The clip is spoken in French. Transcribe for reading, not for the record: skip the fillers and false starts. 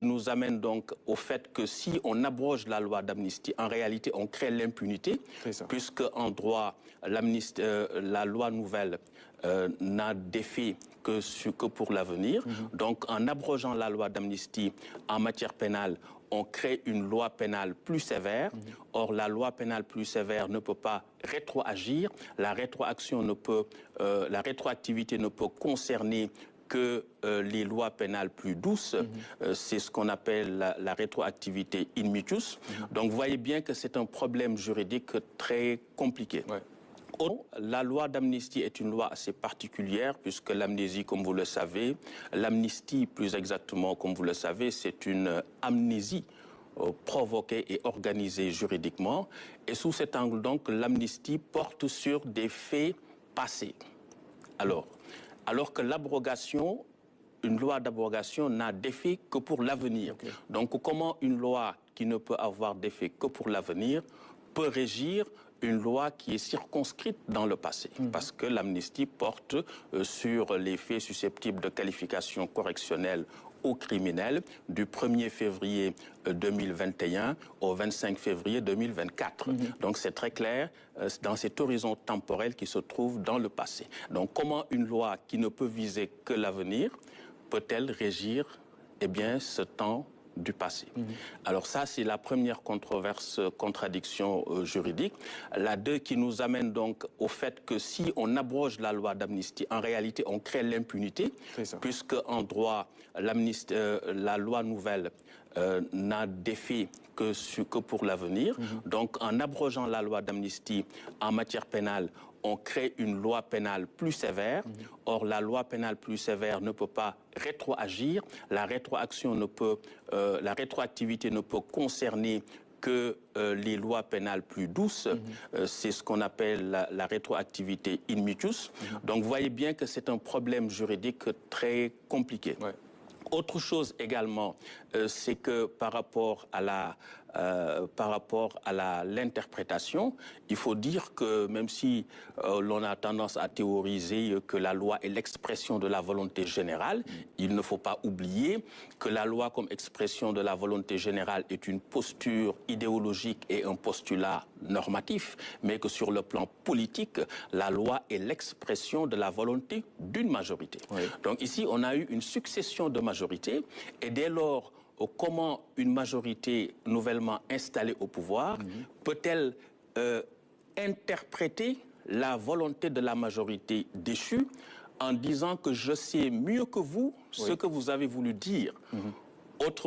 nous amène donc au fait que si on abroge la loi d'amnistie, en réalité, on crée l'impunité, puisque en droit, la loi nouvelle n'a d'effet que pour l'avenir. Donc, en abrogeant la loi d'amnistie en matière pénale, on crée une loi pénale plus sévère. Or, la loi pénale plus sévère ne peut pas rétroagir. La rétroactivité ne peut concerner que les lois pénales plus douces, c'est ce qu'on appelle la rétroactivité in mutuis. Donc vous voyez bien que c'est un problème juridique très compliqué. La loi d'amnistie est une loi assez particulière puisque l'amnésie, comme vous le savez, l'amnistie plus exactement, comme vous le savez, c'est une amnésie provoquée et organisée juridiquement. Et sous cet angle donc, l'amnistie porte sur des faits passés. Alors que l'abrogation, une loi d'abrogation n'a d'effet que pour l'avenir. Donc comment une loi qui ne peut avoir d'effet que pour l'avenir peut régir une loi qui est circonscrite dans le passé, parce que l'amnistie porte sur les faits susceptibles de qualification correctionnelle ou criminelle du 1er février 2021 au 25 février 2024. Donc c'est très clair dans cet horizon temporel qui se trouve dans le passé. Donc comment une loi qui ne peut viser que l'avenir peut-elle régir ce temps du passé? Alors ça, c'est la première contradiction juridique. La deux qui nous amène donc au fait que si on abroge la loi d'amnistie, en réalité, on crée l'impunité, puisque en droit, la loi nouvelle n'a d'effet que pour l'avenir. Donc, en abrogeant la loi d'amnistie en matière pénale, on crée une loi pénale plus sévère. Or, la loi pénale plus sévère ne peut pas rétroagir. La rétroactivité ne peut concerner que les lois pénales plus douces. C'est ce qu'on appelle la rétroactivité in mutuis. Donc, vous voyez bien que c'est un problème juridique très compliqué. Autre chose également, c'est que par rapport à l'interprétation, il faut dire que même si l'on a tendance à théoriser que la loi est l'expression de la volonté générale, il ne faut pas oublier que la loi comme expression de la volonté générale est une posture idéologique et un postulat normatif, mais que sur le plan politique, la loi est l'expression de la volonté d'une majorité. Donc ici, on a eu une succession de majorités, et dès lors, comment une majorité nouvellement installée au pouvoir peut-elle interpréter la volonté de la majorité déchue en disant que je sais mieux que vous ce que vous avez voulu dire? Autrement